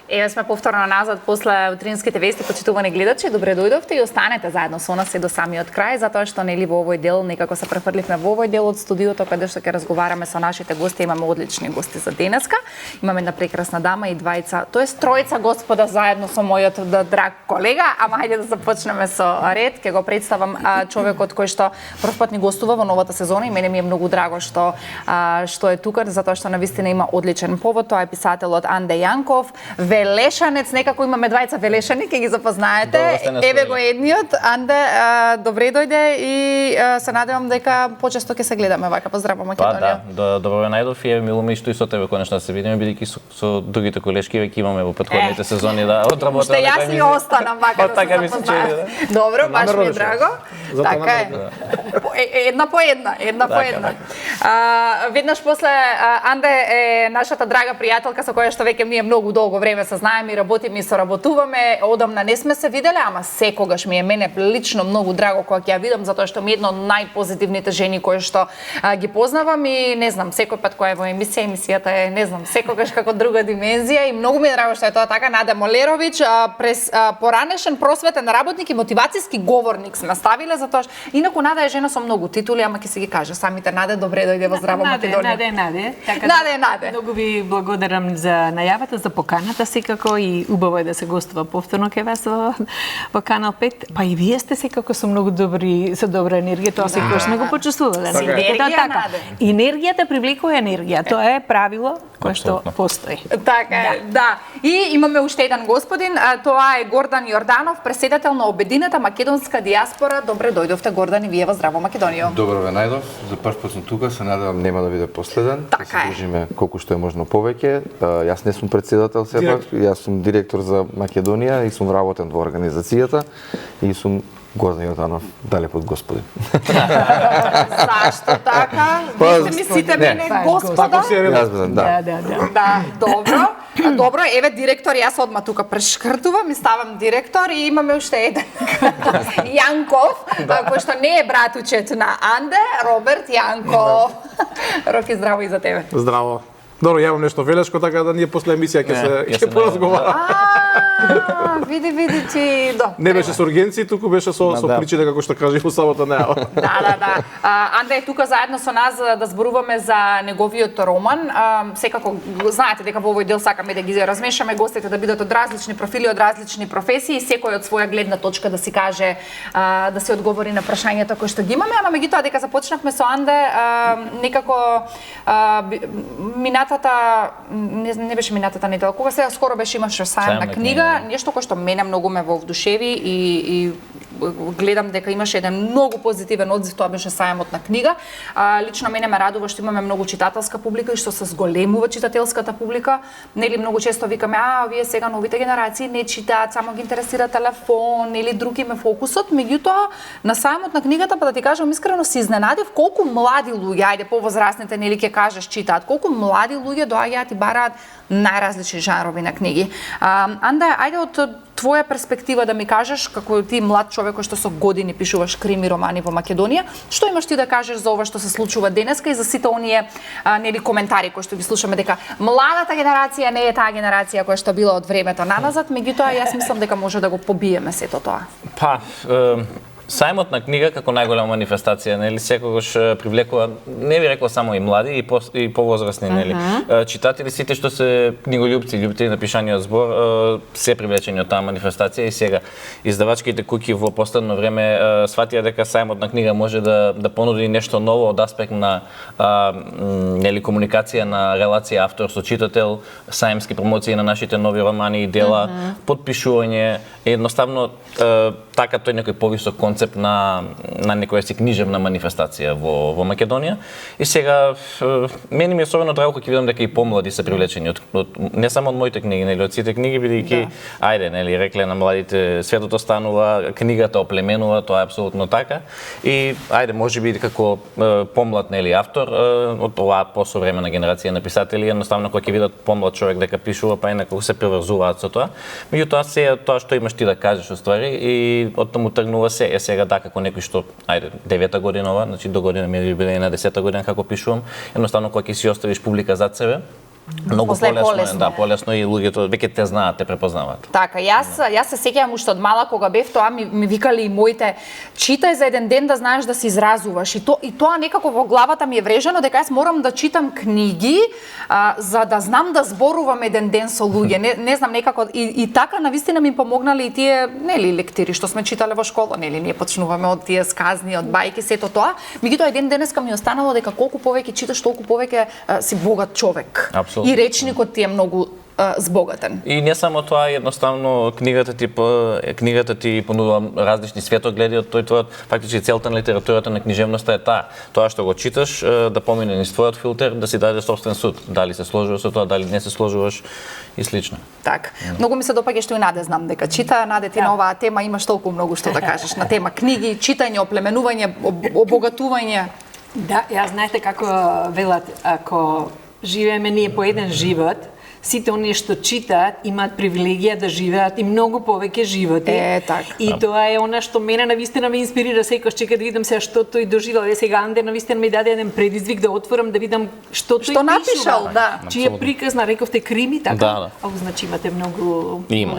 Еве сме повторно назад после утринските вести, почитувани гледачи. Добре дојдовте и останете заедно со нас и до самиот крај, затоа што нели во овој дел некако се префрливме во овој дел од студиото каде што ќе разговараме со нашите гости. Имаме одлични гости за денеска. Имаме една прекрасна дама и тројца господа заедно со мојот драг колега. Ама хајде да започнеме со ред. Ќе го представам човекот кој што првпат ни гостува во новата сезона и мене ми е многу драго што е тука, затоа што навистина има одличен повод. Тоа е писателот Анде Јанков. Велешанец, некако имаме двајца велешани, ќе ги запознаете. Еве го едниот, Анде, добре дојде и се надевам дека почесто ќе се гледаме вака. Поздраво Македонија. Да, добро најдов и ми илуми што и со тебе конечно се видиме, бидејќи со другите колешки веќе имаме во претходните сезони да одработаме. Што јас и останам вака да се запознаем. Добро, баш ми е драго. Така е. Една по една. Веднаш после Анде е нашата драга пријателка со која што веќе ми е многу долго време се знаеме и работиме и соработуваме. Одамна не сме се виделе, ама секогаш ми е мене лично многу драго кога ќе ја видам, затоа што ми е една од најпозитивните жени кои што ги познавам и не знам, секој пат кога е во емисијата е, не знам, секогаш како друга димензија и многу ми е драго што е тоа така. Наде Молеровиќ, поранешен просветен работник и мотивацијски говорник сме ставиле, затоа што инаку Наде е жена со многу титули, ама ќе си ги каже самите. Наде, добре дојде во здраво Македонија. Наде. Многу ви благодарам за најавата, за поканата секако и убаво е да се гостува повторно кај вас во Канал 5. Па и вие сте секако со многу со добра енергија, тоа секогаш сме го почувствувале. Енергијата привлекува енергија, тоа е правило кое што постои. Така е, да. И имаме уште еден господин, тоа е Гордан Јорданов, преседател на Обединета македонска дијаспора. Добре дојдовте, Гордан, и вие во здраво Македонија. Добро ве најдов, за прв пат сум тука, се надевам нема да биде последен. Така да се дружиме колку што е можно повеќе. Јас не сум председател сепак, јас сум директор за Македонија и сум работен во организацијата и сум Гордан Јорданов, дале под господин. Зашто така? Вие се мислите мене господа? Да, добро. Добро, еве директор, јас одма тука прешкртувам и ставам директор и имаме уште еден Јанков, кој што не е братучет на Анде, Роберт Јанков. Роки, здраво и за тебе. Здраво. Добро, ја имам нешто велешко, така да ние после емисија ќе поразговараме. Види ти, да. Не беше со ургенции, туку беше со причина како што кажи во сабота неа. Да. Анде е тука заедно со нас да зборуваме за неговиот роман. Секако знаете дека во овој дел сакаме да ги размешаме гостите да бидат од различни профили, од различни професии, секој од своја гледна точка да си каже, да се одговори на прашањата кои што ги имаме, ама меѓутоа дека започнавме со Анде, некако не беше минатата недела, кога сега скоро беше имаше сајм на книга, нешто кое што мене многу ме вовдушеви и гледам дека имаше еден многу позитивен одзив, тоа беше сајмот на книга. Лично мене ме радува што имаме многу читателска публика и што се зголемува читателската публика. Нели многу често викаме, вие сега новите генерации не читаат, само ги интересира телефон или други ме фокусот, меѓутоа на сајмот на книгата, па да ти кажам искрено, се изненадив колку млади луѓе, ајде повозрастните нели ќе кажеш читаат, колку млади луѓе доаѓаат и бараат најразлични жанрови на книги. Анде, ајде од твоја перспектива да ми кажеш, како ти млад човек кој што со години пишуваш крими романи во Македонија, што имаш ти да кажеш за ова што се случува денеска и за сите оние нели коментари кои што ги слушаме дека младата генерација не е таа генерација која што била од времето наназад, меѓутоа јас мислам дека може да го побиеме сето тоа. Сајмот на книга како најголема манифестација, нели, секогаш привлекува, не би рекол само и млади и повозрасни, нели, читатели, сите што се книголюбци, љубители на пишаниот збор, се привлечени од таа манифестација и сега издавачките куќи во последно време сватија дека сајмот на книга може да понуди нешто ново од аспект на нели комуникација на релација автор со читател, сајмски промоции на нашите нови романи и дела, подпишување, едноставно така тој некој повисок концепт на некоја си книжевна манифестација во Македонија. И сега мене ми е особено драго кога видам дека и помлади се привлечени од не само од моите книги, нели од сите книги, бидејќи ајде, нели рекле на младите светот станува, книгата оплеменува, тоа е апсолутно така. И ајде можеби како помлад нели автор од оваа посовремена генерација на писатели, едноставно кога ќе видат помлад човек дека пишува, па некако се преврзуваат со тоа. Меѓутоа се тоа што имаш ти да кажеш уствари и од таму тргнува се. Сега да, како некој што, ајде, 9-та годинова, значи до година ми биде на 10-та година како пишувам, едноставно кога ќе си оставиш публика зад себе, Многу После полесно е, полесно и луѓето веќе те знаат, те препознаваат. Така, јас се сеќавам уште од мала кога бев, тоа ми викали и моите, читај за еден ден да знаеш да се изразуваш. И тоа некако во главата ми е врежено дека јас морам да читам книги за да знам да зборувам еден ден со луѓе. Не знам некако и така навистина ми помогнале и тие, нели, лектири што сме читале во школа, нели, ние почнуваме од тие сказни, од бајки, сето тоа. Меѓутоа еден денеска ми останало дека колку повеќе читаш, толку повеќе си богат човек. Апсолутно. И речникот ти е многу збогатен. И не само тоа, едноставно книгата ти понудува различни светогледи од твојот, фактички целта на литературата на книжевноста е тоа што го читаш да помине низ твојот филтер, да си даде собствен суд, дали се сложуваш со тоа, дали не се сложуваш и слично. Так. Многу ми се допаѓа што и Наде знам дека чита. Наде ти на оваа тема имаш толку многу што да кажеш, на тема книги, читање, оплеменување, обогатување. Да, ја знаете како велат, ако живееме ние по еден живот, сите оние што читаат имаат привилегија да живеат и многу повеќе животи. Так. И тоа е она што мене навистина ме инспирира секојаш чека да видам сега што тој доживел. Сега Анде навистина ми даде еден предизвик да отворам да видам што тој напишал, да. Чија приказна, рековте крими, така? Да. Значи имате многу Има.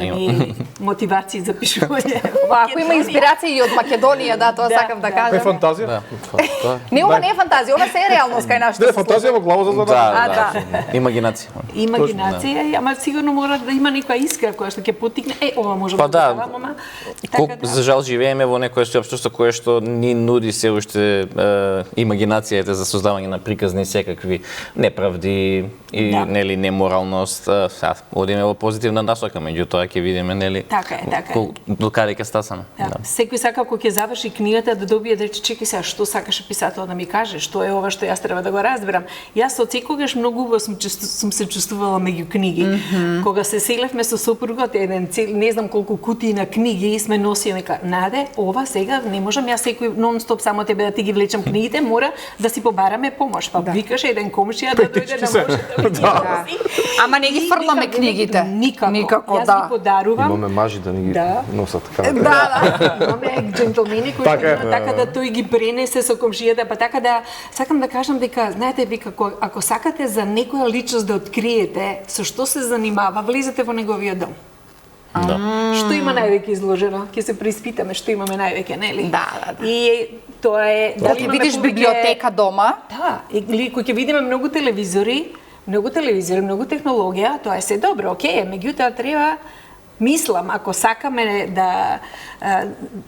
мотивации за пишување. Ако има инспирации и од Македонија, да, тоа сакам да кажам. Е фантазија? Не, ова не е фантазија, ова се е реалност кај нашите. Не, фантазија во глава за задание. Да. Имагинација. Ама сигурно мора да има некоја искра која што ќе потикне, ова може да да. За жал живееме во некое општество кое што ни нуди се уште имагинацијата за создавање на приказни секакви неправди и нели неморалност. Одиме во позитивна насока, меѓутоа ќе видиме нели до каде ќе стасаме. Секој сака кога ќе заврши книгата да добие да рече чекај сега што сакаше писателот да ми каже, што е ова што јас треба да го разберам. Јас од секогаш многу убаво сум се чувствувала меѓу книги. Кога се селевме со сопругот, не знам колку кутии на книги и сме носиме, Наде, ова сега не можам јас секој нон-стоп само тебе да ти ги влечам книгите, мора да си побараме помош. Па викаше еден комшија да дојде да може да ми Ама не ги фрламе книгите. Никако, јас ги подарувам. Имаме мажи да ни ги носат така. Имаме джентлмени кои така да тој ги пренесе со комшијата, па така да сакам да кажам дека знаете вика ако сакате за некоја личност да откриете со што се занимава, влезете во неговиот дом. Што има највеќе изложено? Ќе се преиспитаме што имаме највеќе, нели? Да. И тоа е дали ќе видиш библиотека дома? Да, или кога ќе видиме многу телевизори, многу технологија, тоа е се добро, окей, меѓутоа треба мислам, ако сакаме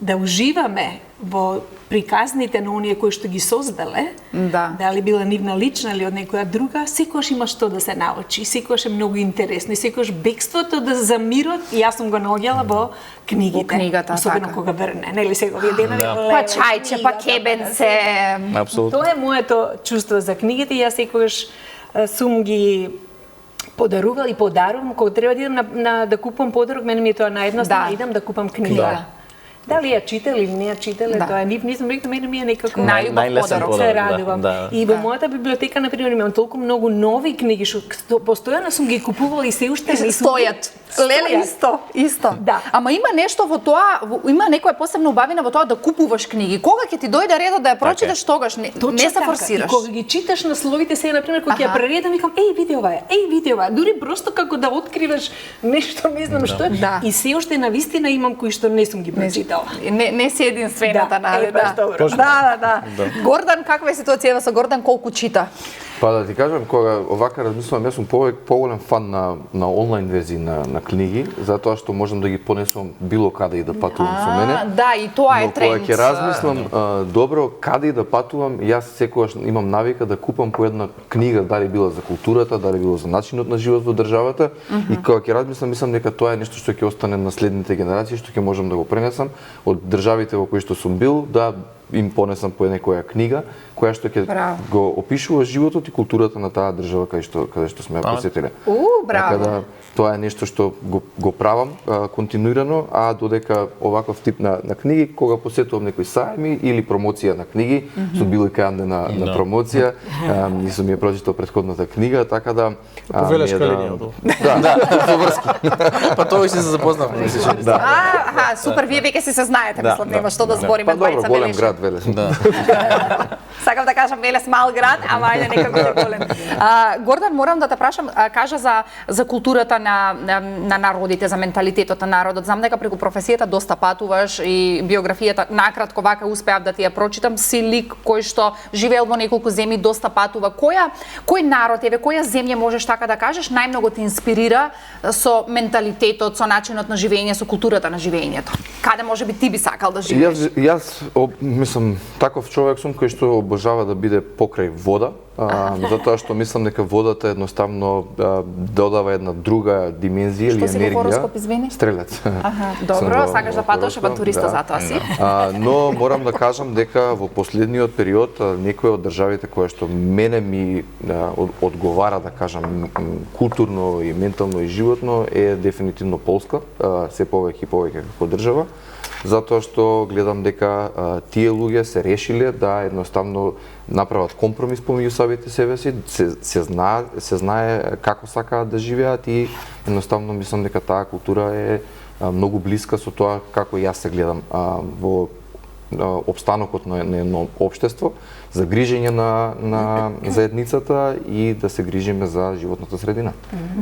да уживаме во приказните на оние кои што ги создале, дали била нивна лична или од некоја друга, секогаш има што да се научи, секогаш е многу интересно и секогаш бегството за мирот, и јас сум го наоѓала во книгите, книгата, особено така. кога врне, нели сега овие денови Па чајче, па кебенце. Апсолутно. Тоа е моето чувство за книгите и јас секогаш сум ги подарувал и подарувам, кога треба да идам да купувам подарок, мене ми е тоа наједноставно, идам да купам книга. Дали ја читале или не ја читале, тоа не знам, рекам, мене ми е некако најлесен подарок. Се радувам. И во мојата библиотека, например, имам толку многу нови книги, што постојано сум ги купувала и се уште не стојат. Леле, исто. Да. Ама има нешто во тоа, има некоја посебна убавина во тоа да купуваш книги. Кога ќе ти дојде редот да ја прочиташ, тогаш не се форсираш. И кога ги читаш насловите се, например, кога ќе ја прередам, викам, види ова, дури просто како да откриваш нешто, не знам што е. И се уште навистина имам кои што не сум ги прочитала. Не си единствената, нали? Да. Гордан, каква е ситуацијава со Гордан, колку чита? Па да ти кажам, кога овака размислувам, јас сум поголем фан на онлайн верзии на книги, затоа што можам да ги понесувам било каде и да патувам со мене. Да, и тоа е тренд. Но кога ќе размислам добро каде и да патувам, јас секогаш имам навика да купам по една книга, дали била за културата, дали било за начинот на живот во државата, и кога ќе размислам, мислам дека тоа е нешто што ќе остане на следните генерации, што ќе можам да го пренесам од државите во кои што сум бил, да им понесам по некоја книга која што ќе го опишува животот и културата на таа држава каде што сме ја посетиле. Браво. Така да тоа е нешто што го правам континуирано, а додека оваков тип на книги, кога посетувам некои сајми или промоција на книги, сум бил и кај Анде на промоција, и сум ја прочитал претходната книга, така да Повелешка линија. Да, поврски. Па тоа се запознавме. Супер, вие веќе се знаете, мислам, нема што да збориме, двајца белешки. Велес. Да. Сакам да кажам Велес мал град, ама ајде некако е голем. Гордан, морам да те прашам, кажа за културата на народите, за менталитетот на народот. Знам дека преку професијата доста патуваш и биографијата накратко вака успеав да ти ја прочитам. Си лик кој што живеел во неколку земји, доста патува. Кој народ која земја можеш така да кажеш најмногу те инспирира со менталитетот, со начинот на живење, со културата на живењето? Каде можеби ти би сакал да живееш? Јас мислам таков човек сум кој што обожава да биде покрај вода, затоа што мислам дека водата едноставно додава една друга димензија или енергија. Што си во хороскоп, извини? Стрелец. Добро, сакаш да патуваш авантуриста затоа си. Но морам да кажам дека во последниот период некои од државите кои што мене ми одговара, да кажам, културно и ментално и животно е дефинитивно Полска, се повеќе и повеќе како држава. Затоа што гледам дека тие луѓе се решиле да едноставно направат компромис помеѓу себе си, се знае како сакаат да живеат и едноставно мислам дека таа култура е многу блиска со тоа како јас се гледам во обстанокот на едно општество, за грижење на заедницата и да се грижиме за животната средина.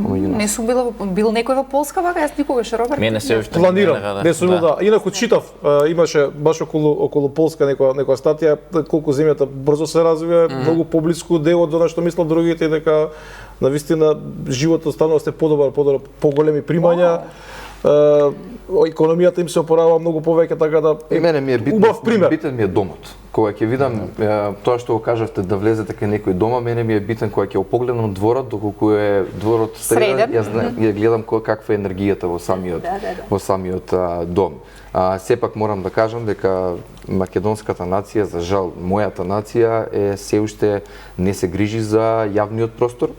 Не сум бил некој во Полска вака, јас никогаш, Роберт. Мене се уште планирам. Не сум да. Инаку читав, имаше баш околу Полска некоја статија колку земјата брзо се развива, многу поблиску делот до нешто мислат другите дека навистина животот станува се подобар, поголеми примања. Економијата им се опорава многу повеќе, така да и мене ми е битен ми е домот. Кога ќе видам тоа што го кажавте да влезете кај некој дома, мене ми е битен кога ќе погледнам дворот, доколку е дворот среден, ја гледам каква е енергијата во самиот дом. Сепак морам да кажам дека македонската нација, за жал, мојата нација се уште не се грижи за јавниот простор,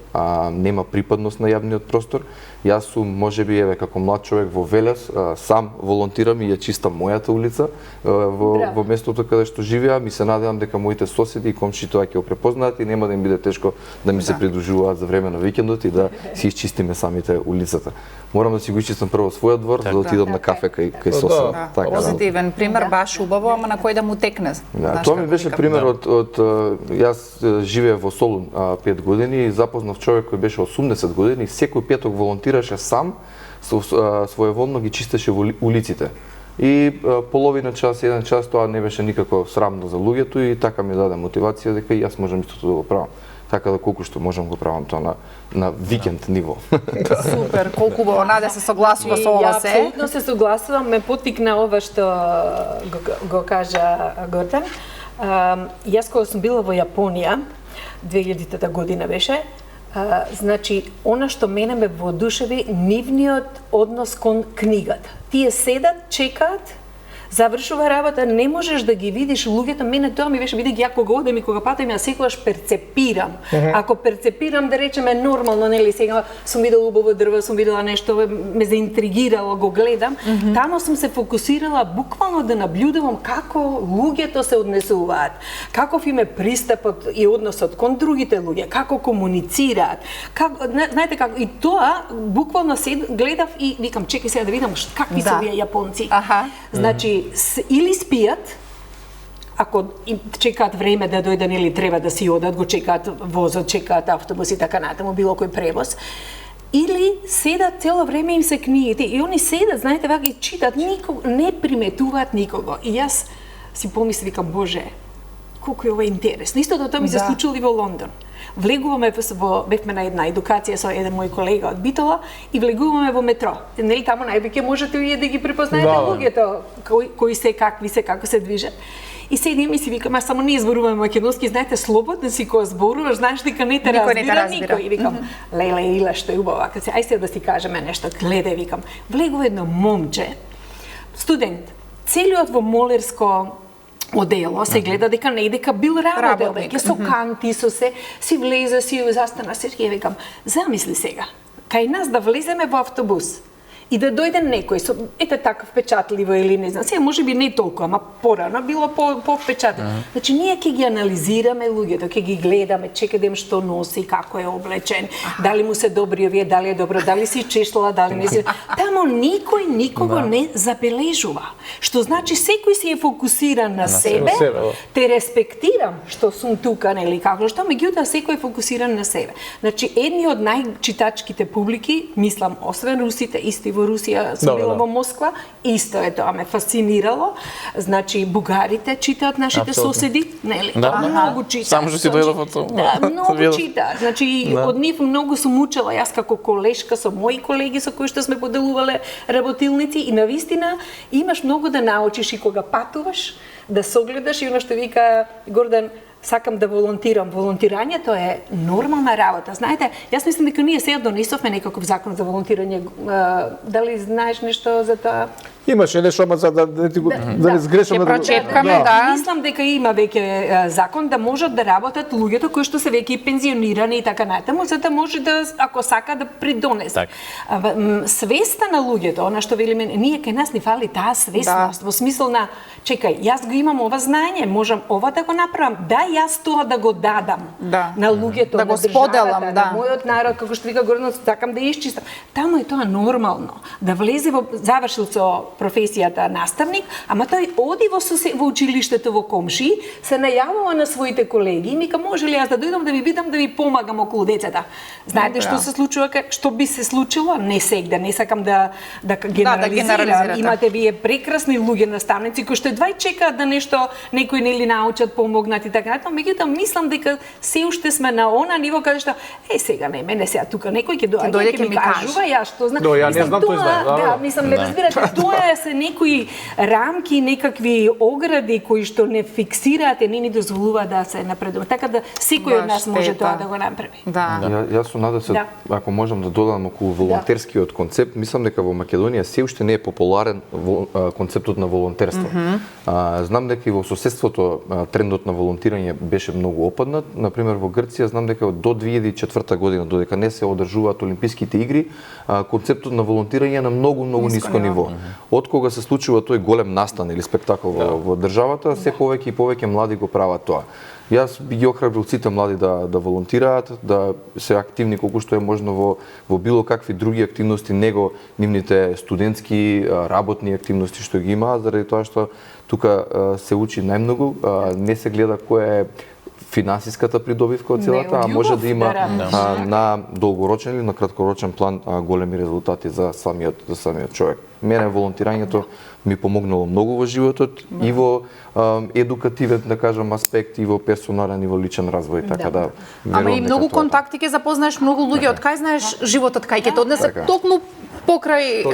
нема припадност на јавниот простор. Јас сум, можеби, како млад човек во Велес, сам волонтирам и ја чистам мојата улица во местото каде што живеам и се надевам дека моите соседи и комши тоа ќе го препознаат и нема да им биде тешко да ми се придружуваат за време на викендот и да си изчистиме самите улицата. Морам да си го изчистам прво својот двор, за да отидам на кафе кај сосед. Позитивен пример, баш убаво, ама на кој да му текне. Тоа ми беше пример од јас живеев во Солун 5 години и запознав човек кој беше 80 години и секој петок волонтираше сам, своеволно ги чистеше улиците. И половина час, еден час, тоа не беше никако срамно за луѓето и така ми даде мотивација дека и јас можам истото да го правам. Така да колку што можам го правам тоа на викенд ниво. Супер, колку убаво, Наде се согласува со ова се. Апсолутно се согласувам, ме поттикна ова што го кажа Гордан. Јас кога сум била во Јапонија, 2000-та година беше, значи, она што мене ме воодушеви, нивниот однос кон книгата. Тие седат, чекаат, завршува работа, не можеш да ги видиш луѓето. Мене тоа ми беше, бидејќи ја кога одам и кога патувам, ја секогаш перцепирам. Ако перцепирам, да речеме, нормално, нели, сега сум видела убаво дрво, сум видела нешто, ме заинтригирало, го гледам, таму сум се фокусирала буквално да наблюдувам како луѓето се однесуваат, каков им е пристапот и односот кон другите луѓе, како комуницираат, знаете како, и тоа буквално гледав и викам, чекај сега да видам какви се овие јапонци. Значи, или спијат, ако чекаат време да дојдат или треба да си одат, го чекаат возот, чекаат автобус и така натаму, било кој превоз, или седат цело време им се книгите и они седат, знаете, вака и читат, не приметуваат никого. И јас си помисли, викам, Боже, колку е ова интересно. Истото тоа ми се случило и во Лондон. Влегуваме бевме на една едукација со еден мој колега од Битола и влегуваме во метро. Нели таму највеќе можете и да ги препознаете луѓето, кои се, какви се, како се движат. И седим и си викам, аз само не изборувам македонски, знаете, слободно си кога зборуваш, знаеш дека не те разбира никој. И викам, леле, Ила, што е убава. Ај сега да си кажеме нешто, гледај, викам. Влегува едно момче, студент, целиот во молерско одело, се гледа дека не дека бил работел, со канти, со се, си влезе, си застана, се викам, замисли сега, кај нас да влеземе во автобус и да дојде некој со ете така впечатливо или не знам, сега можеби не толку, ама порано било по впечатливо. Значи ние ќе ги анализираме луѓето, ќе ги гледаме, чекаме што носи, како е облечен, дали му се добри овие, дали е добро, дали си чешла, дали не си. Тамо никој никого не забележува. Што значи секој си е фокусиран на себе. Те респектирам што сум тука, нели како што, меѓутоа секој е фокусиран на себе. Значи едни од најчитачките публики, мислам, освен русите, исти во Русија, сум била во Москва, исто е тоа ме фасцинирало. Значи бугарите читаат нашите соседи, нели? Многу читаат. Само што си дојдов од тоа. Да, многу читаат. Значи од нив многу сум учела јас како колешка со мои колеги со кои што сме поделувале работилници и навистина имаш многу да научиш и кога патуваш, да согледаш и оно што вика Гордан, сакам да волонтирам. Волонтирањето е нормална работа. Знаете, јас мислам дека ние сега донесовме некаков закон за волонтирање. Дали знаеш нешто за тоа? Имаше нешто, ама за да не сгрешаме. Ќе прочепкаме, да. Мислам дека има веќе закон да можат да работат луѓето кои што се веќе пензионирани и така натаму, за да може да, ако сака, да придонесе. Свеста на луѓето, она што велиме, ние кај нас ни фали таа свесност, во смисол на, чекај, јас го имам ова знаење, можам ова да го направам, да јас тоа да го дадам на луѓето, да на го споделам, на мојот народ, како што вика Гордан, сакам да исчистам. Таму е тоа нормално, да влезе во завршил со професијата наставник, ама тој оди во училиштето во комши, се најавува на своите колеги и мика, може ли јас да дојдам да ви видам, да ви помагам околу децата. Знаете што се случува, што би се случило? Не сегде, не сакам да генерализирам. Имате вие прекрасни луѓе наставници кои што едва чекаат да нешто некој нели научат, помогнат и така натаму. Меѓутоа мислам дека се уште сме на она ниво каде што сега не мене сега тука некој ќе доаѓа ќе ми кажува ја што знам. Ја не знам, тој знае. Да, мислам, ме разбирате, тоа се некои рамки, некакви огради кои што не фиксираат и не ни дозволуваат да се напредува. Така да секој од нас може тоа да го направи. Јас сум надесен, ако можам да додам околу волонтерскиот концепт, мислам дека во Македонија се уште не е популарен концептот на волонтерство. Знам дека и во соседството трендот на волонтирање беше многу опаднат. Например, во Грција знам дека до 2004 година, додека не се одржуваат Олимписките игри, концептот на волонтирање е на многу ниско ниво. Од кога се случува тој голем настан или спектакл во државата, се повеќе и повеќе млади го прават тоа. Јас би ги охрабрил сите млади да волонтираат, да се активни колку што е можно во било какви други активности, него нивните студентски, работни активности што ги имаат, заради тоа што тука се учи најмногу, не се гледа која е финансиската придобивка од целата, а може да има на долгорочен или на краткорочен план големи резултати за самиот човек. Мене волонтирањето ми помогнало многу во животот и во едукативен, да кажам, аспект и во персонален и во личен развој, така да верувам. Ама и многу контакти ќе запознаеш многу луѓе, од кај знаеш животот кај ќе те однесе токму покрај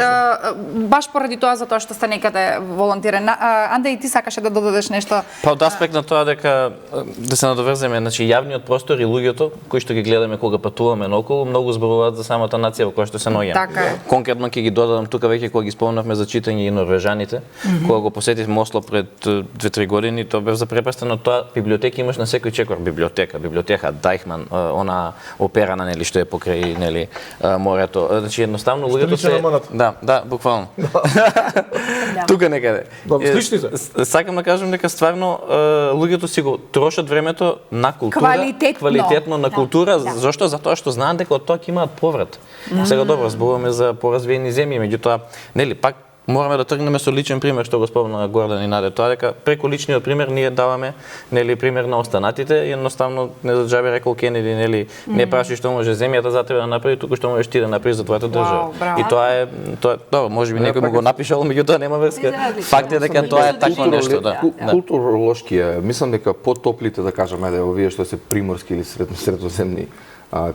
баш поради тоа за тоа што сте некаде волонтиран. Андеј, ти сакаше да додадеш нешто? Па од аспект на тоа дека да се надоврземе, значи јавниот простор и луѓето кои што ги гледаме кога патуваме наоколу многу зборуваат за самата нација во која што се наоѓаме. Конкретно ќе ги додадам тука веќе кога ги спомнавме за читање и норвежаните, кога го посетивме Осло пред 2-3 години, тоа бев запрепастен од тоа, библиотека имаш на секој чекор, библиотека Дайхман, она операна нели што е покрај нели морето. Значи едноставно луѓето се да, буквално. Тука некаде. Слични се. Сакам да кажам дека стварно луѓето си го трошат времето на култура, квалитетно на култура, зашто? Затоа што знаат дека од тоа ќе имаат поврат. Сега добро зборуваме за поразвиени земји, меѓутоа нели пак мораме да тргнеме со личен пример што го спомна Гордан и Наде, тоа дека преку личниот пример ние даваме нели пример на останатите и едноставно не за џабе рекол Кенеди, нели не праши што може земјата за тебе да направи, туку што можеш ти да направиш за твојата држава. И тоа е добро, можеби некој му го напишал, меѓутоа нема врска. Факт е дека тоа е такво нешто, да. Културолошки е, мислам дека потоплите, да кажеме, овие што се приморски или средоземни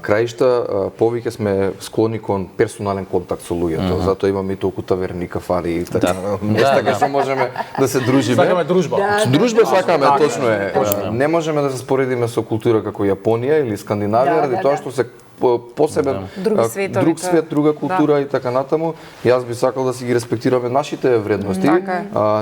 краишта, повеќе сме склони кон персонален контакт со луѓето, затоа имаме и толку таверни, кафари и така места кај што можеме да се дружиме. Сакаме дружба. Дружба сакаме, точно е. Не можеме да се споредиме со култура како Јапонија или Скандинавија, ради тоа што се посебен Други светови, друг свет, друга култура и така натаму. Јас би сакал да си ги респектираме нашите вредности,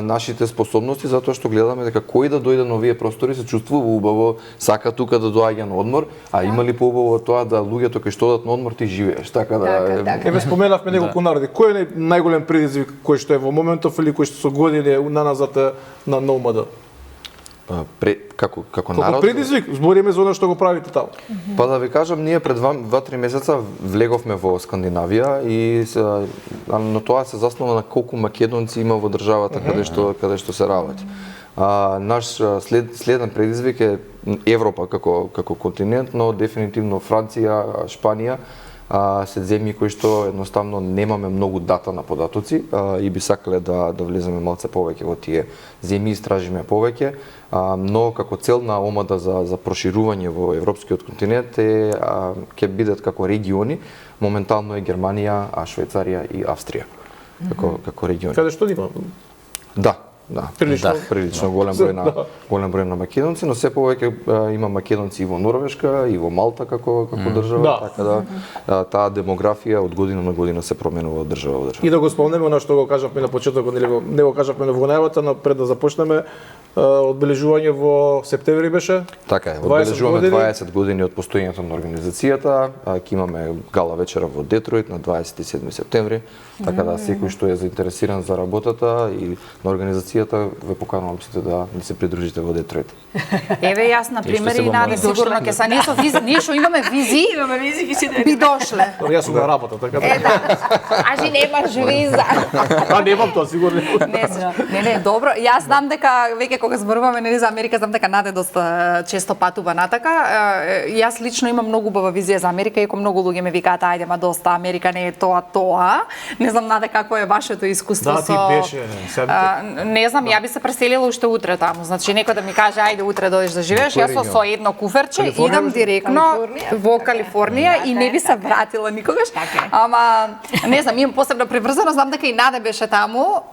нашите способности, затоа што гледаме дека кој да дојде на овие простори се чувствува убаво, сака тука да доаѓа на одмор, а има ли поубаво тоа да луѓето кои што одат на одмор ти живееш, така да. Еве споменавме неколку народи. Кој е најголем предизвик кој што е во моментов или кој што со години наназад на НОМАД? Како народ? Предизвик, збориме за она што го правите таму. Па да ви кажам, ние пред 2-3 месеца влеговме во Скандинавија и но тоа се заснова на колку македонци има во државата каде што се работи. Наш следен предизвик е Европа како континент, но дефинитивно Франција, Шпанија се земји кои што едноставно немаме многу дата на податоци и би сакале да влеземе малце повеќе во тие земји, истражиме повеќе, но како цел на омада за проширување во европскиот континент ќе бидат како региони, моментално е Германија, Швајцарија и Австрија како региони. Каде што има? Да, прилично голем број на македонци, но се повеќе има македонци и во Норвешка, и во Малта како држава, така да таа демографија од година на година се променува од држава во држава. И да го спомнеме она што го кажавме на почетокот, не го кажавме во најавата, но пред да започнеме, одбележување во септември беше? Така е, одбележуваме 20 години од постоењето на организацијата, ќе имаме гала вечера во Детройт на 27 септември, така да секој што е заинтересиран за работата и на организацијата ве поканувам сите да ни се придружите во Детройт. Еве јас на пример и Наде сигурно ќе са ние што имаме визии, би дошле. Јас сум на работа, така да. Ажи немаш виза. Немам тоа сигурно. Не, добро. Јас знам дека веќе кога зборуваме нели за Америка, знам дека Наде доста често патува натака. Јас лично имам многу убава визија за Америка, иако многу луѓе ме викаат ајде, ма доста Америка не е тоа. Не знам Наде какво е вашето искуство со... Да, ти беше. Не знам, ја би се преселила уште утре таму. Значи некој да ми каже ајде утре дојдеш да живееш, јас со едно куферче идам директно во Калифорнија и не би се вратила никогаш. Ама не знам, имам посебна приврзаност, знам дека и Наде беше таму.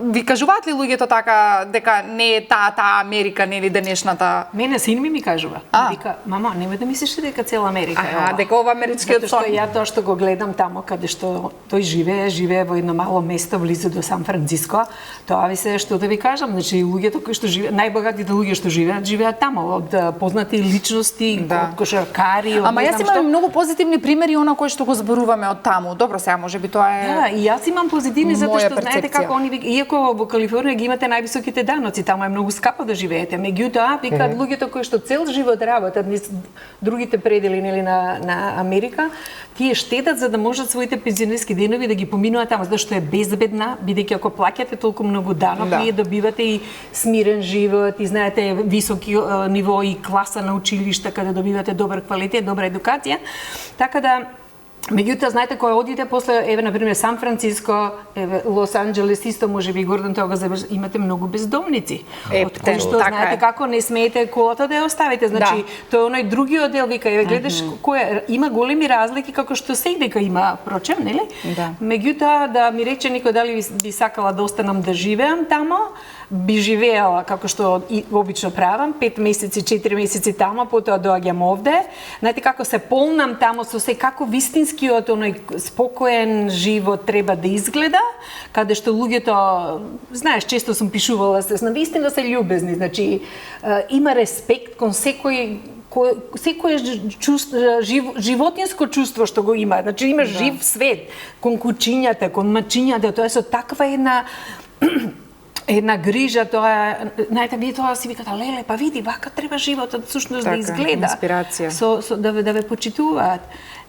Ви кажуваат ли луѓето така дека не е таа Америка, нели денешната? Мене син ми кажува. Вика, мама, немој да мислиш дека цела Америка е ова. Дека ова америчкиот сон. Ја тоа што го гледам таму каде што тој живее во едно мало место близу до Сан Франциско. Тоа ви се што да ви кажам, значи луѓето кои што живеат, најбогатите луѓе што живеат таму, од познати личности, од кошаркари, од Ама јас имам многу позитивни примери она кои што го зборуваме од таму. Добро, сега можеби тоа е. Да, и јас имам позитивни затоа што знаете како они иако во Калифорнија ги имате највисоките даноци, таму е многу скапо да живеете. Меѓутоа, викаат луѓето кои што цел живот работат низ другите предели нели на Америка, тие штедат за да можат своите пензионерски денови да ги поминуваат таму, зашто е безбедна, бидејќи ако плаќате толку многу данок, вие добивате и смирен живот, и знаете високи ниво и класа на училишта каде добивате добар квалитет, добра едукација. Така да меѓутоа, знаете, кој одите после, еве, например, Сан Франциско, еве, Лос Анџелес, исто можеби Гордон тоа имате многу бездомници. Од кои што знаете како не смеете колата да ја оставите. Значи, тоа е оној другиот дел, вика, еве, гледаш кој има големи разлики како што дека има, прочем, нели? Меѓутоа, да ми рече некој дали би сакала да останам да живеам тамо, би живеела како што и обично правам, 5 месеци, 4 месеци тамо, потоа доаѓам овде. Знаете како се полнам тамо со се, како вистинскиот оној спокоен живот треба да изгледа, каде што луѓето, знаеш, често сум пишувала се, навистина се љубезни, значи има респект кон секој животинско чувство што го има. Значи има жив свет кон кучињата, кон мачињата, тоа е со таква една грижа, тоа, знаете, вие тоа си викате, леле, па види, вака треба животот всушност да изгледа. Инспирација. Да ве почитуваат.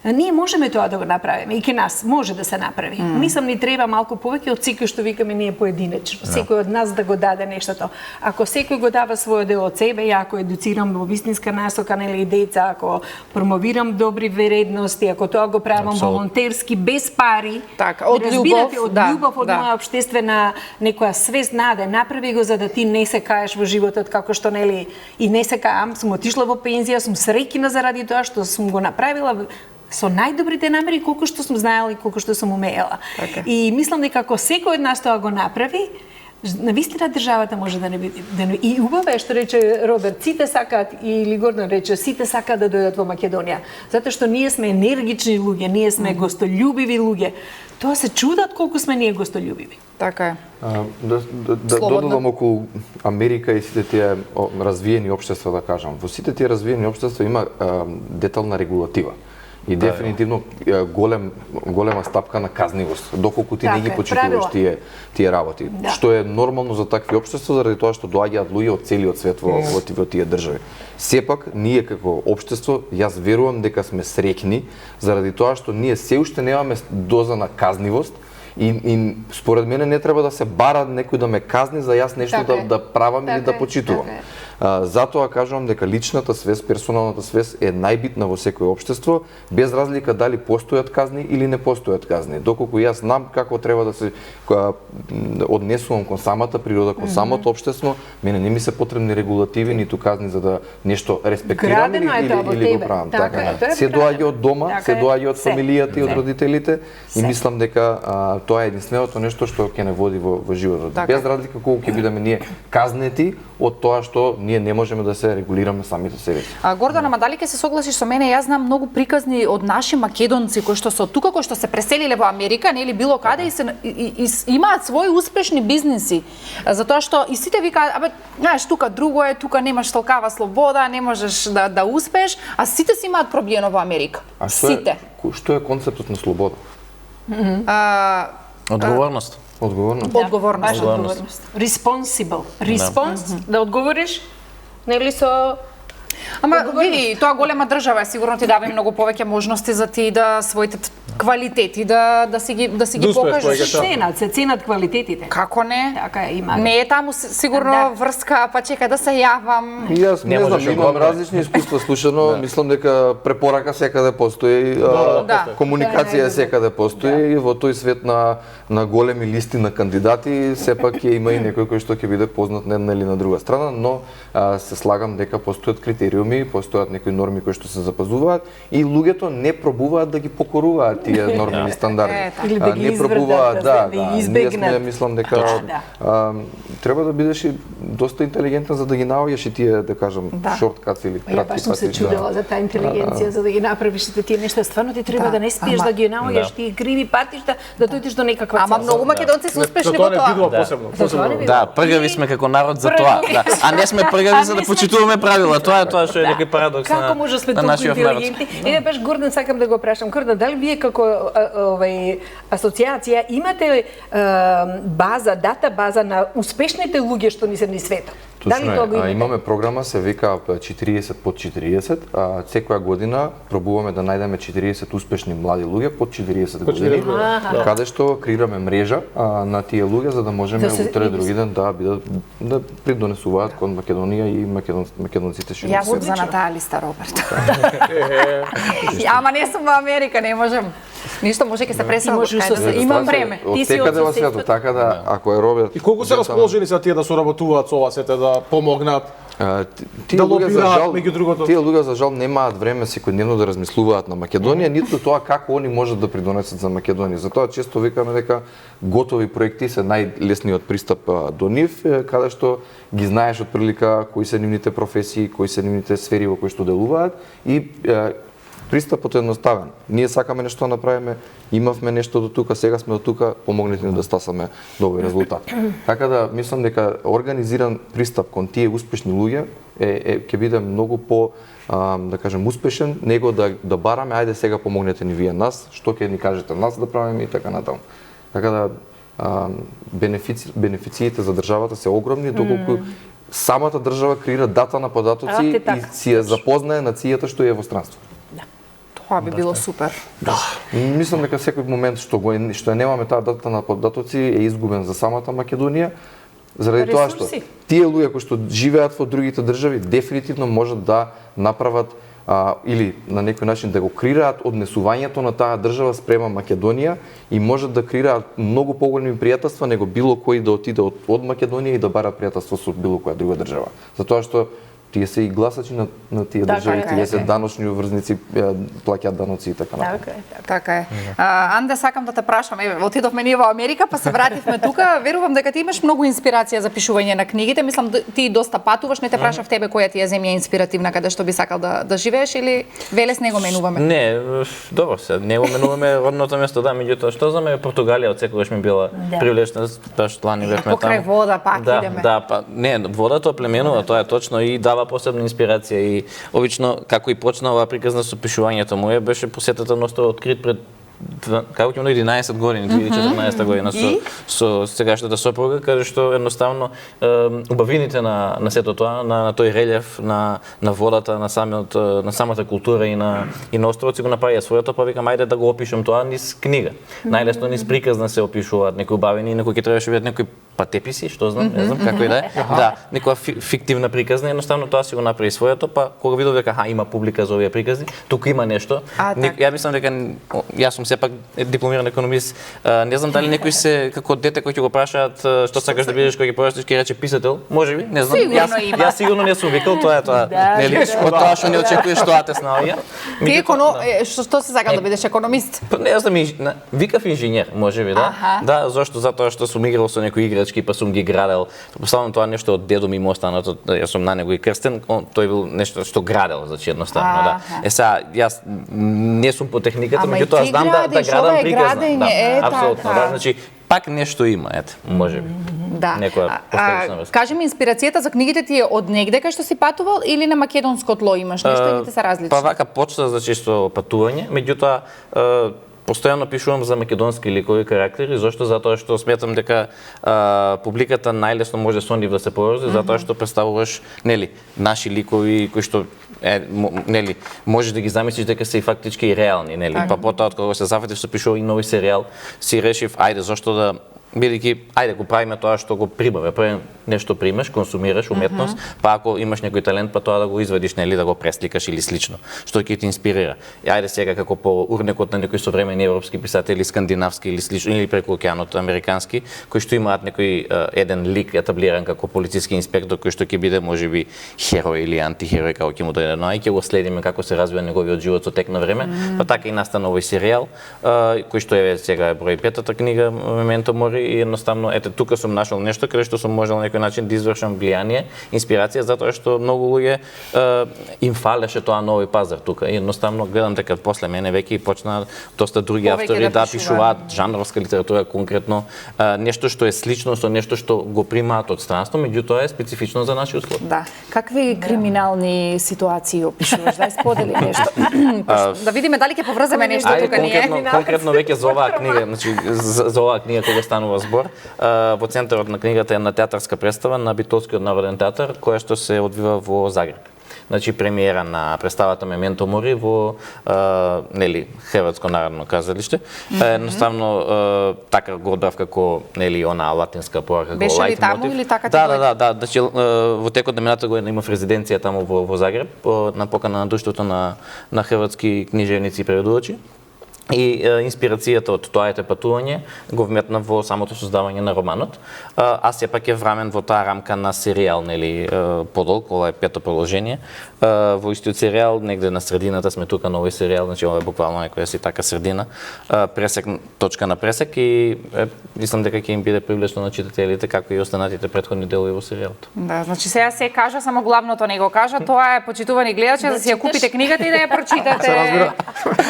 Ние можеме тоа да го направиме, и ке нас може да се направи. Мислам ни треба малку повеќе од секој што викаме ние поединечно. Секој од нас да го даде нештото. Ако секој го дава својот дел од себе, ја ако едуцирам во вистинска насока, нели, деца, ако промовирам добри вредности, ако тоа го правам волонтерски без пари, така, од љубов, од љубов, од моја општествена некоја свест, Наде, направи го за да ти не се каеш во животот како што, нели, и не се каам, сум отишла во пензија, сум среќна заради тоа што сум го направила со најдобрите намери колку што сум знаела и колку што сум умеела. И мислам дека ако секој од нас тоа го направи, Навистина државата може да не биде. И убаво е што рече Роберт, сите сакаат, или Гордан рече, сите сакаат да дојдат во Македонија. Затоа што ние сме енергични луѓе, ние сме гостолюбиви луѓе. Тоа се чудат колку сме ние гостолюбиви. Така е. Да додадам околу Америка и сите тие развиени општества, да кажам. Во сите тие развиени општества има детална регулатива. И дефинитивно голема стапка на казнивост, доколку ти не ги почитуваш тие работи. Што е нормално за такви општества, заради тоа што доаѓаат луѓе од целиот свет во тие држави. Сепак, ние како општество, јас верувам дека сме среќни, заради тоа што ние се уште немаме доза на казнивост, и според мене не треба да се бара некој да ме казни за јас нешто да правам или да почитувам. Затоа кажувам дека личната свест, персоналната свест е најбитна во секој општество, без разлика дали постојат казни или не постојат казни. Доколку јас знам како треба да се однесувам кон самата природа, кон самото општество, мене не ми се потребни регулативи ниту казни за да нешто респектирам или го правам. Се доаѓа од дома, се доаѓа од фамилијата и од родителите и мислам дека тоа е единственото нешто што ќе не води во животот. Без разлика колку ќе бидеме ние казнети од тоа што ние не можеме да се регулираме самите себе. Гордана, ама дали ќе се согласиш со мене? Јас знам многу приказни од наши македонци кои што се од тука, кои што се преселиле во Америка, нели било каде и имаат свои успешни бизниси. Затоа што и сите викаат, абе, знаеш, тука друго е, тука немаш толкава слобода, не можеш да успееш, а сите си имаат проблеми во Америка. Сите. Што е концептот на слобода? Одговорност. Одговорност. Responsible. Да одговориш, нели со Ама види, тоа голема држава е, сигурно ти дава и многу повеќе можности за ти да своите квалитети да си ги покажеш. Се ценат квалитетите. Како не? Така има. Не е таму сигурно врска, па чекај да се јавам. И јас не знам, имам различни искуства слушано, мислам дека препорака секаде постои, комуникација секаде постои и во тој свет на големи листи на кандидати, сепак ќе има и некој кој што ќе биде познат на една или на друга страна, но се слагам дека постојат критериуми, постојат некои норми кои што се запазуваат и луѓето не пробуваат да ги покоруваат тие норми и стандарди. Или да ги избегнат, да избегнат. Мислам дека треба да бидеш и доста интелигентен за да ги наоѓаш и тие, да кажам, шорткати или кратки пати. Ја баш се чудела за таа интелигенција, за да ги направиш тие нешта. Стварно ти треба да не спиеш да ги наоѓаш тие криви патишта, да дојдеш до некаква цел. Ама многу македонци се успешни во тоа. Да, пргави сме како народ за тоа. А не сме пргави за да почитуваме правила. Тоа е што е некој парадокс на нашиот народ. Еве баш Гордан сакам да го прашам. Гордан, дали вие како асоциација имате дата база на успешните луѓе што ни се низ светот? Точно е. Имаме програма, се вика 40 под 40. Секоја година пробуваме да најдеме 40 успешни млади луѓе под 40 години, каде што креираме мрежа на тие луѓе за да можеме утре други ден да придонесуваат кон Македонија и македонците што Јас сум за на таа листа, Роберт. Ама не сум во Америка, не можам. Ништо може ќе се преселам, имам време. Ти си од светот, така да ако е Роберт. И колку се расположени се тие да соработуваат со ова сете да помогнат? Тие луѓе за жал немаат време секојдневно да размислуваат на Македонија, ниту тоа како они можат да придонесат за Македонија. Затоа често викаме дека готови проекти се најлесниот пристап до нив, каде што ги знаеш отприлика кои се нивните професии, кои се нивните сфери во кои што делуваат и пристапот е едноставен. Ние сакаме нешто да направиме, имавме нешто до тука, сега сме до тука, помогнете ни да стасаме добри резултат. Така да мислам дека организиран пристап кон тие успешни луѓе ќе биде многу по да кажем успешен, него да бараме ајде сега помогнете ни вие нас, што ќе ни кажете нас да правиме и така натаму. Така да бенефициите за државата се огромни, доколку самата држава креира дата на податоци и си ја запознае нацијата што е во странство. Тоа би било супер. Мислам дека секој момент што немаме таа дата на податоци е изгубен за самата Македонија, заради тоа што тие луѓе кои што живеат во другите држави дефинитивно можат да направат или на некој начин да го креираат однесувањето на таа држава спрема Македонија и можат да креираат многу поголеми пријателства него било кој да отиде од Македонија и да бара пријателство со било која друга држава. Затоа што тие се и гласачи на тие држави, тие се даночни врзници, плаќаат даноци и така натаму. Така е. Анде, сакам да те прашам, отидовме ние во Америка, па се вративме тука, верувам дека ти имаш многу инспирација за пишување на книгите, мислам ти доста патуваш, не те прашав тебе која ти е земја инспиративна каде што би сакал да живееш или велес не го менуваме? Не, добро се, не го менуваме родното место, да, меѓутоа што за мене Португалија отсекогаш ми била привлечна, баш лани бевме таму. Покрај вода пак идеме. Да, па не, водата оплеменува, тоа е точно и дава посебна инспирација и обично како и почна оваа приказна со пишувањето моје беше посетата на островот Крит пред како ќе 11 години, 2014 година со сегашната сопруга, каде што едноставно убавините на сето тоа, на тој релјеф, на водата, на самата култура и на островот си го направија своето, па викам ајде да го опишам тоа низ книга. Најлесно низ приказна се опишуваат некои убавини, некои ќе требаше бидат некои патеписи, што знам, не знам како и да е. Да, некоја фиктивна приказна, едноставно тоа си го направи своето, па кога видов дека има публика за овие приказни, тука има нешто. Ја мислам дека јас сум сепак дипломиран економист. Не знам дали некои се како дете кој ќе го прашаат што сакаш да бидеш кога ќе порастеш, ќе рече писател. Можеби, не знам. Јас сигурно не сум викал, тоа е тоа. Нели? Од тоа што не очекуваш тоа те снаоѓа. Ти што се сакал да бидеш економист? Па не знам, викав инженер, можеби, да. Да, зошто? Затоа што сум играл со некои играчки, па сум ги градел. Поставам тоа нешто од дедо ми му останато, јас сум на него и крстен, тој бил нешто што градел, значи едноставно, да. Сега јас не сум по техниката, меѓутоа знам да градам приказна. Апсолутно, да, значи пак нешто има, ете, можеби. Да. Кажи ми, инспирацијата за книгите ти е од негде кај што си патувал или на македонско тло имаш нешто или се различни? Па вака почна за чисто патување, меѓутоа постојано пишувам за македонски ликови карактери, зошто? Затоа што сметам дека публиката најлесно може со нив да се поврзе, затоа што представуваш, нели, наши ликови кои што нели, можеш да ги замислиш дека се и фактички и реални, нели. Па потоа кога се зафатив со пишува и нови серијал, си решив ајде зошто да бидејќи ајде го правиме тоа што го примаме, нешто примеш, консумираш уметност, па ако имаш некој талент, па тоа да го извадиш, нели, да го пресликаш или слично, што ќе те инспирира. И ајде сега како по урнекот на некои современи европски писатели, скандинавски или слично, или преку океанот американски, кои што имаат некој еден лик етаблиран како полициски инспектор кој што ќе биде можеби херој или антихерој како ќе му дојде, но ај ќе го следиме како се развива неговиот живот со тек на време, па така и настана овој серијал, кој што е сега е број 5-та книга Мементо Мори и едноставно ете тука сум нашол нешто каде што сум можел на некој начин да извршам влијание, инспирација затоа што многу луѓе им фалеше тоа на овој пазар тука. И едноставно гледам дека после мене веќе почна доста други автори да пишуваат жанровска литература конкретно, нешто што е слично со нешто што го примаат од странство, меѓутоа е специфично за наши услови. Да. Какви криминални ситуации опишуваш? Дај сподели нешто. Да видиме дали ќе поврземе нешто тука ние. Конкретно веќе за оваа книга, значи за оваа книга кога станува збор, во центарот на книгата е на театарска представа на Битолскиот народен театар, која што се одвива во Загреб. Значи премиера на представата Мементо Мори во нели Хрватско народно казалиште. Едноставно така го одбрав како нели она латинска порка, како лајт таму или така ти дојде? Да, значи во текот на минатата година имав резиденција таму во Загреб на покана на Друштвото на хрватски книжевници и преводувачи. И инспирацијата од тоа патување го вметнав во самото создавање на романот. Аз сепак е врамен во таа рамка на серијал, нели, подолг, ова е 5-то продолжение. Во истиот серијал, негде на средината сме тука на овој серијал, значи ова е буквално некоја си така средина, пресек, точка на пресек и мислам дека ќе им биде привлечно на читателите како и останатите претходни делови во серијалот. Да, значи сега се кажа, само главното не го кажа, тоа е почитувани гледачи да си ја купите книгата и да ја прочитате.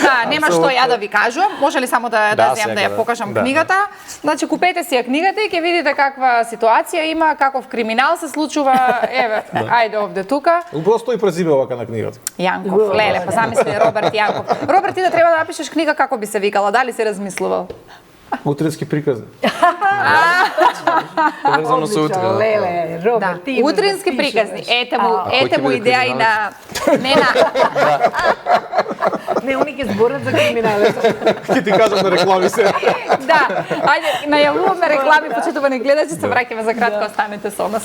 Да, нема што ја да ви кажувам, може ли само да земам да ја покажам книгата? Значи купете си ја книгата и ќе видите каква ситуација има, каков криминал се случува. Еве, ајде овде тука. Просто и презиме овака на книгата. Јанков, леле, па замисли Роберт Јанков. Роберт, ти да треба да напишеш книга како би се викала, дали си размислувал? Утрински приказни. Поврзано со утре. Леле, Роберт, ти утрински приказни. Ете му идеја и на Нена. Не, они ќе зборат за криминалите. Ќе ти кажам да реклами се. Да, ајде, најавуваме реклами, почитувани гледачи, се враќаме за кратко, останете со нас.